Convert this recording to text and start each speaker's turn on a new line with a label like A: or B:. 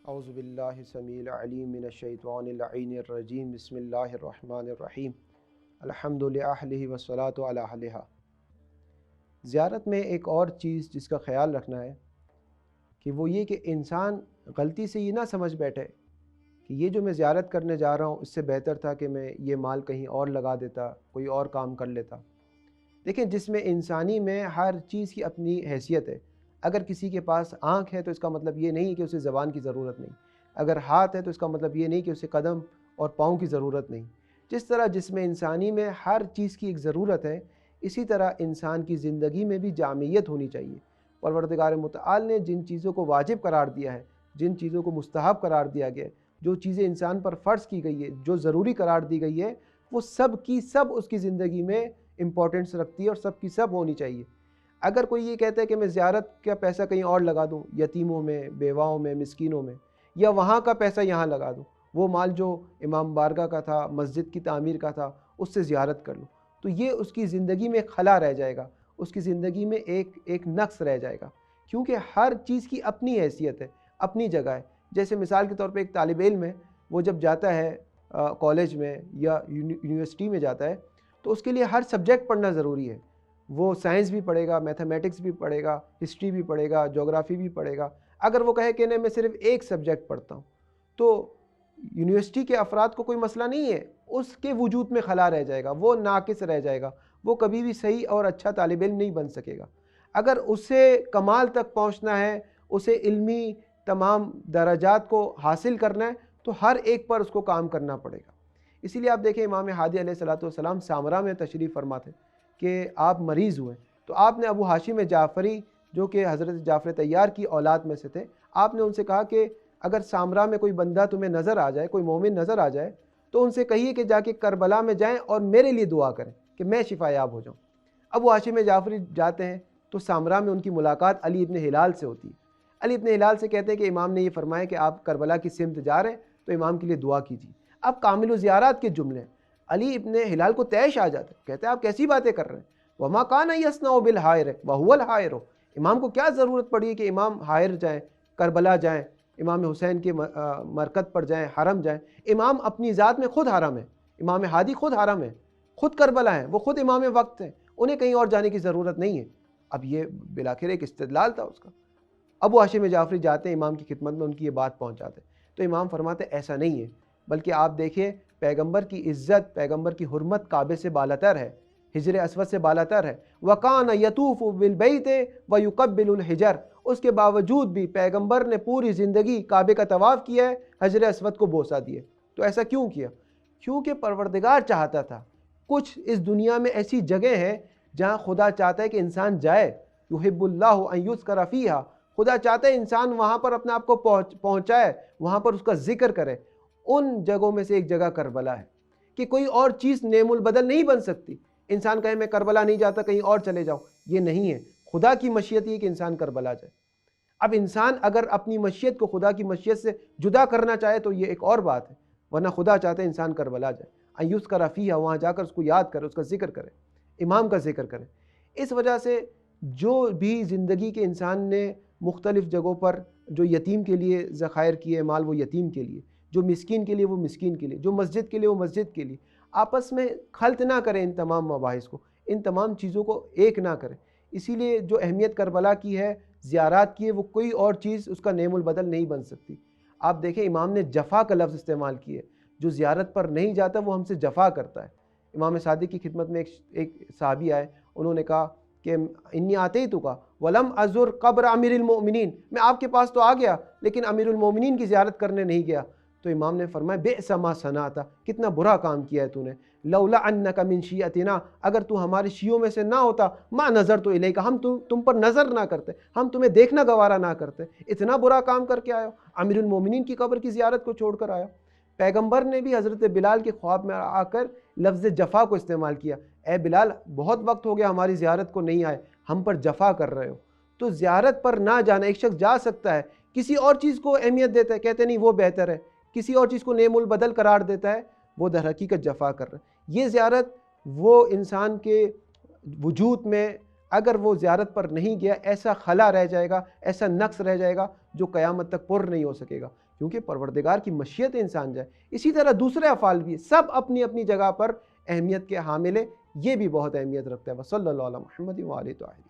A: اعوذ باللہ السمیع العلیم من الشیطان اللعین الرجیم بسم اللہ الرحمن الرحیم الحمد للہ والصلاۃ علی اہلہا۔ زیارت میں ایک اور چیز جس کا خیال رکھنا ہے کہ وہ یہ کہ انسان غلطی سے یہ نہ سمجھ بیٹھے کہ یہ جو میں زیارت کرنے جا رہا ہوں اس سے بہتر تھا کہ میں یہ مال کہیں اور لگا دیتا، کوئی اور کام کر لیتا۔ دیکھیں، جس میں انسانی میں ہر چیز کی اپنی حیثیت ہے۔ اگر کسی کے پاس آنکھ ہے تو اس کا مطلب یہ نہیں کہ اسے زبان کی ضرورت نہیں، اگر ہاتھ ہے تو اس کا مطلب یہ نہیں کہ اسے قدم اور پاؤں کی ضرورت نہیں۔ جس طرح جسم انسانی میں ہر چیز کی ایک ضرورت ہے، اسی طرح انسان کی زندگی میں بھی جامعیت ہونی چاہیے۔ پروردگار متعال نے جن چیزوں کو واجب قرار دیا ہے، جن چیزوں کو مستحب قرار دیا گیا ہے، جو چیزیں انسان پر فرض کی گئی ہے، جو ضروری قرار دی گئی ہے، وہ سب کی سب اس کی زندگی میں امپورٹنس رکھتی ہے اور سب کی سب ہونی چاہیے۔ اگر کوئی یہ کہتا ہے کہ میں زیارت کا پیسہ کہیں اور لگا دوں، یتیموں میں، بیواؤں میں، مسکینوں میں، یا وہاں کا پیسہ یہاں لگا دوں، وہ مال جو امام بارگاہ کا تھا، مسجد کی تعمیر کا تھا، اس سے زیارت کر لوں، تو یہ اس کی زندگی میں خلا رہ جائے گا، اس کی زندگی میں ایک نقص رہ جائے گا، کیونکہ ہر چیز کی اپنی حیثیت ہے، اپنی جگہ ہے۔ جیسے مثال کے طور پہ ایک طالب علم ہے، وہ جب جاتا ہے کالج میں یا یونیورسٹی میں جاتا ہے تو اس کے لیے ہر سبجیکٹ پڑھنا ضروری ہے۔ وہ سائنس بھی پڑھے گا، میتھمیٹکس بھی پڑھے گا، ہسٹری بھی پڑھے گا، جغرافی بھی پڑھے گا۔ اگر وہ کہے کہ نہیں میں صرف ایک سبجیکٹ پڑھتا ہوں، تو یونیورسٹی کے افراد کو کوئی مسئلہ نہیں ہے، اس کے وجود میں خلا رہ جائے گا، وہ ناقص رہ جائے گا، وہ کبھی بھی صحیح اور اچھا طالب علم نہیں بن سکے گا۔ اگر اسے کمال تک پہنچنا ہے، اسے علمی تمام درجات کو حاصل کرنا ہے، تو ہر ایک پر اس کو کام کرنا پڑے گا۔ اسی لیے آپ دیکھیں امام ہادی علیہ السلام سامرا میں تشریف فرما تھے کہ آپ مریض ہوئے، تو آپ نے ابو ہاشم جعفری جو کہ حضرت جعفر طیار کی اولاد میں سے تھے، آپ نے ان سے کہا کہ اگر سامرا میں کوئی بندہ تمہیں نظر آ جائے، کوئی مومن نظر آ جائے، تو ان سے کہیے کہ جا کے کربلا میں جائیں اور میرے لیے دعا کریں کہ میں شفا یاب ہو جاؤں۔ ابو ہاشم جعفری جاتے ہیں تو سامرا میں ان کی ملاقات علی ابن ہلال سے ہوتی ہے۔ علی ابن ہلال سے کہتے ہیں کہ امام نے یہ فرمایا کہ آپ کربلا کی سمت جا رہے ہیں تو امام کے لیے دعا کیجیے۔ اب کامل الزیارات کے جملے ہیں۔ علی ابن ہلال کو طیش آ جاتا ہے، کہتے ہیں آپ کیسی باتیں کر رہے ہیں، وَمَا كَانَ يَصْنَعُ بِالْحَائِرِ وَهُوَ الْحَائِرُ۔ امام کو کیا ضرورت پڑی ہے کہ امام حائر جائیں، کربلا جائیں، امام حسین کے مرکز پر جائیں، حرم جائیں۔ امام اپنی ذات میں خود حرم ہے، امام ہادی خود حرم ہے، خود کربلا ہے، وہ خود امام وقت ہیں، انہیں کہیں اور جانے کی ضرورت نہیں ہے۔ اب یہ بالآخر ایک استدلال تھا اس کا۔ ابو ہاشم جعفری جاتے ہیں امام کی خدمت میں، ان کی یہ بات پہنچاتے ہیں تو امام فرماتے ہیں ایسا نہیں ہے، بلکہ آپ دیکھیں پیغمبر کی عزت، پیغمبر کی حرمت کعبے سے بالاتر ہے، حجر اسود سے بالاتر ہے۔ وَقَانَ يَطُوفُ بِالْبَيْتِ وَيُقَبِّلُ الْحِجَرَ۔ اس کے باوجود بھی پیغمبر نے پوری زندگی کعبے کا طواف کیا ہے، حجر اسود کو بوسہ دیے۔ تو ایسا کیوں کیا؟ کیونکہ پروردگار چاہتا تھا۔ کچھ اس دنیا میں ایسی جگہ ہیں جہاں خدا چاہتا ہے کہ انسان جائے، يُحِبُّ اللَّهُ أَن يُذْكَرَ فِيهَا۔ خدا چاہتا ہے انسان وہاں پر اپنے آپ کو پہنچائے، وہاں پر اس کا ذکر کرے۔ ان جگہوں میں سے ایک جگہ کربلا ہے کہ کوئی اور چیز نعم البدل نہیں بن سکتی۔ انسان کہے میں کربلا نہیں جاتا، کہیں اور چلے جاؤں، یہ نہیں ہے۔ خدا کی مشیت یہ کہ انسان کربلا جائے۔ اب انسان اگر اپنی مشیت کو خدا کی مشیت سے جدا کرنا چاہے تو یہ ایک اور بات ہے، ورنہ خدا چاہتے ہیں انسان کربلا جائے، ان یذکر فیہا، وہاں جا کر اس کو یاد کرے، اس کا ذکر کرے، امام کا ذکر کرے۔ اس وجہ سے جو بھی زندگی کے انسان نے مختلف جگہوں پر جو یتیم کے لیے ذخائر کیے مال، وہ یتیم کے لیے، جو مسکین کے لیے وہ مسکین کے لیے، جو مسجد کے لیے وہ مسجد کے لیے، آپس میں خلط نہ کریں ان تمام مباحث کو، ان تمام چیزوں کو ایک نہ کریں۔ اسی لیے جو اہمیت کربلا کی ہے، زیارات کی ہے، وہ کوئی اور چیز اس کا نعم البدل نہیں بن سکتی۔ آپ دیکھیں امام نے جفا کا لفظ استعمال کیے، جو زیارت پر نہیں جاتا وہ ہم سے جفا کرتا ہے۔ امام صادق کی خدمت میں ایک صحابی آئے، انہوں نے کہا کہ انی آتیتک ولم ازر قبر امیر المؤمنین، میں آپ کے پاس تو آ گیا لیکن امیر المؤمنین کی زیارت کرنے نہیں گیا۔ تو امام نے فرمایا بئس ما صنعت، کتنا برا کام کیا ہے تو نے، لولا انک من شیعتنا، اگر تو ہمارے شیعوں میں سے نہ ہوتا، ما نظرت الیک، ہم تم پر نظر نہ کرتے، ہم تمہیں دیکھنا گوارا نہ کرتے، اتنا برا کام کر کے آیا، امیر المومنین کی قبر کی زیارت کو چھوڑ کر آیا۔ پیغمبر نے بھی حضرت بلال کے خواب میں آ کر لفظ جفا کو استعمال کیا، اے بلال بہت وقت ہو گیا ہماری زیارت کو نہیں آئے، ہم پر جفا کر رہے ہو۔ تو زیارت پر نہ جانا، ایک شخص جا سکتا ہے، کسی اور چیز کو اہمیت دیتا ہے، کہتے نہیں وہ بہتر ہے، کسی اور چیز کو نعم البدل قرار دیتا ہے، وہ در حقیقت جفا کر رہا ہے۔ یہ زیارت وہ انسان کے وجود میں اگر وہ زیارت پر نہیں گیا، ایسا خلا رہ جائے گا، ایسا نقص رہ جائے گا جو قیامت تک پر نہیں ہو سکے گا، کیونکہ پروردگار کی مشیت انسان جائے. اسی طرح دوسرے افعال بھی سب اپنی اپنی جگہ پر اہمیت کے حامل ہیں. یہ بھی بہت اہمیت رکھتا ہے. وصلی اللہ علی محمد و آلہ طاہرین.